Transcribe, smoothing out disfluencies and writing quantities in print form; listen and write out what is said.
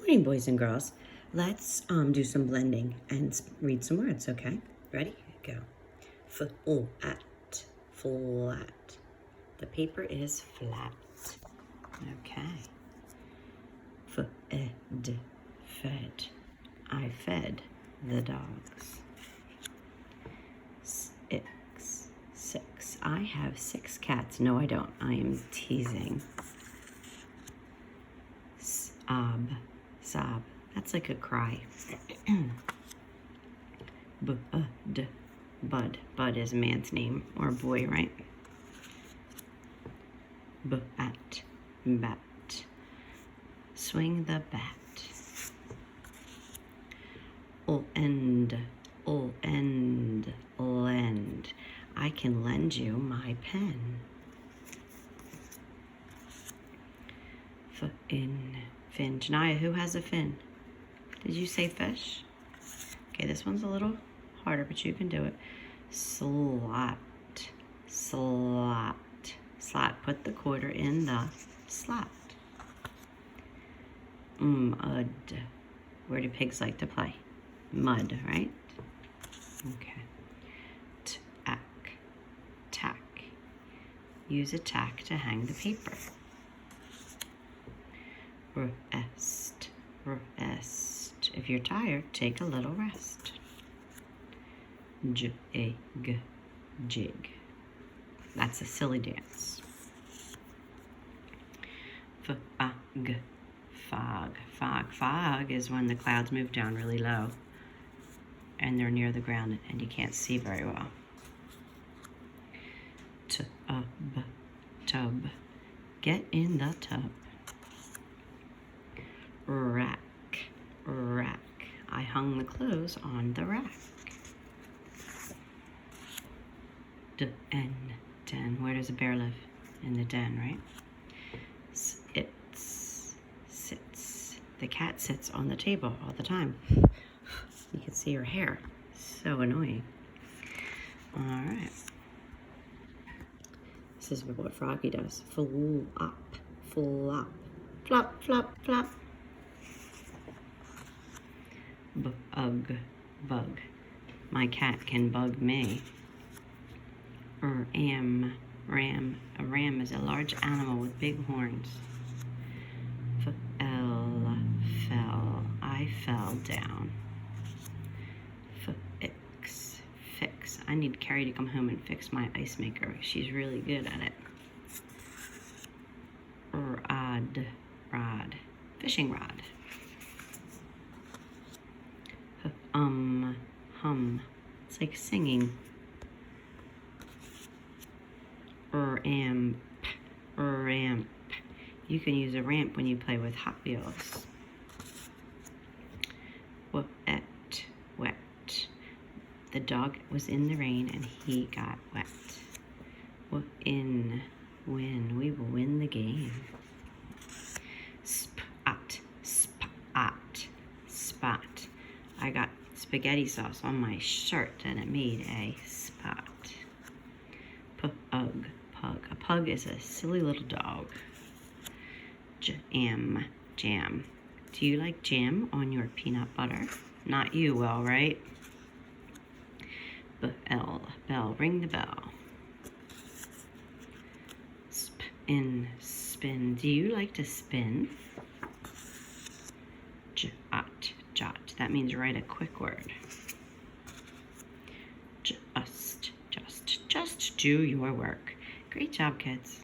Morning, boys and girls. Let's do some blending and read some words, okay? Ready? Go. Flat, flat. The paper is flat. Okay. Fed, fed. I fed the dogs. Six. I have 6 cats. No, I don't. I am teasing. Sob. That's like a cry. Bud. Bud is a man's name, or boy, right? Bat. Swing the bat. Lend. I can lend you my pen. Fin. Janaya, who has a fin? Did you say fish? Okay, this one's a little harder, but you can do it. Slot. Put the quarter in the slot. Mud. Where do pigs like to play? Mud, right? Okay. Tack. Use a tack to hang the paper. Rest. If you're tired, take a little rest. Jig. That's a silly dance. Fog is when the clouds move down really low and they're near the ground and you can't see very well. Tub. Get in the tub. Rack. I hung the clothes on the rack. Den. Where does a bear live? In the den, right? Sits. The cat sits on the table all the time. You can see her hair. So annoying. All right. This is what Froggy does. Flop. Flop. Bug. My cat can bug me. Ram. A ram is a large animal with big horns. Fell. I fell down. Fix. I need Carrie to come home and fix my ice maker. She's really good at it. Rod. Fishing rod. Hum. It's like singing. Ramp. You can use a ramp when you play with Hot Wheels. Wet. The dog was in the rain and he got wet. Win. We will win the game. Spot. I got spaghetti sauce on my shirt and it made a spot. Pug. A pug is a silly little dog. Jam. Do you like jam on your peanut butter? Not you, Will, right? Bell. Ring the bell. Spin. Do you like to spin? Jot. That means write a quick word. Just do your work. Great job, kids.